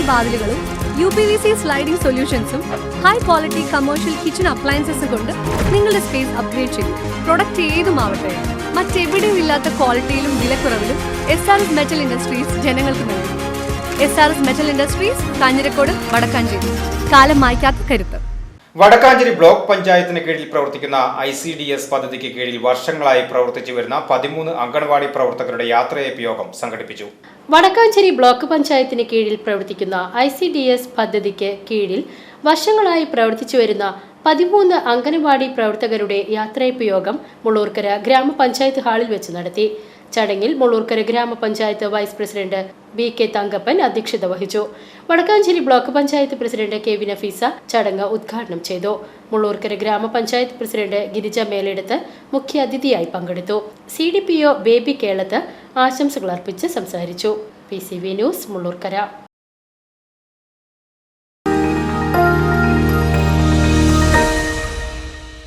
വാതിലുകളും UPVC sliding സൊല്യൂഷൻസും high quality commercial kitchen അപ്ലയൻസസും കൊണ്ട് നിങ്ങളുടെ സ്പേസ് അപ്ഗ്രേഡ് ചെയ്യും. പ്രൊഡക്റ്റ് ഏതുമാവട്ടെ, മറ്റെവിടെയും ഇല്ലാത്ത ക്വാളിറ്റിയിലും വിലക്കുറവിലും SRS മെറ്റൽ ഇൻഡസ്ട്രീസ് ജനങ്ങൾക്ക് നൽകും. SRS metal industries, Kanjirakode, Vadakkanchery. കാലം മായ്ക്കാത്ത കരുത്ത്. വടക്കാഞ്ചേരി ബ്ലോക്ക് പഞ്ചായത്തിന് കീഴിൽ പ്രവർത്തിക്കുന്ന ICDS പദ്ധതിക്ക് കീഴിൽ വർഷങ്ങളായി പ്രവർത്തിച്ചു വരുന്ന 13 അംഗൻവാടി പ്രവർത്തകരുടെ യാത്രയയപ്പ് യോഗം സംഘടിപ്പിച്ചു. വടക്കാഞ്ചേരി ബ്ലോക്ക് പഞ്ചായത്തിന് കീഴിൽ പ്രവർത്തിക്കുന്ന ICDS പദ്ധതിക്ക് കീഴിൽ വർഷങ്ങളായി പ്രവർത്തിച്ചു വരുന്ന 13 അംഗൻവാടി പ്രവർത്തകരുടെ യാത്രയയപ്പ് യോഗം മുള്ളൂർക്കര ഗ്രാമപഞ്ചായത്ത് ഹാളിൽ വെച്ച് നടത്തി. ചടങ്ങിൽ മുള്ളൂർക്കര ഗ്രാമപഞ്ചായത്ത് വൈസ് പ്രസിഡന്റ് BK തങ്കപ്പൻ അധ്യക്ഷത വഹിച്ചു. Vadakkanchery block panchayat president KV Nafeesa ചടങ്ങ് ഉദ്ഘാടനം ചെയ്തു. മുള്ളൂർക്കര ഗ്രാമപഞ്ചായത്ത് പ്രസിഡന്റ് ഗിരിജ മേലെടുത്ത് മുഖ്യാതിഥിയായി പങ്കെടുത്തു. CDPO ബേബി കേളത്ത് ആശംസകൾ അർപ്പിച്ച് സംസാരിച്ചു. PCV news, Mullurkara.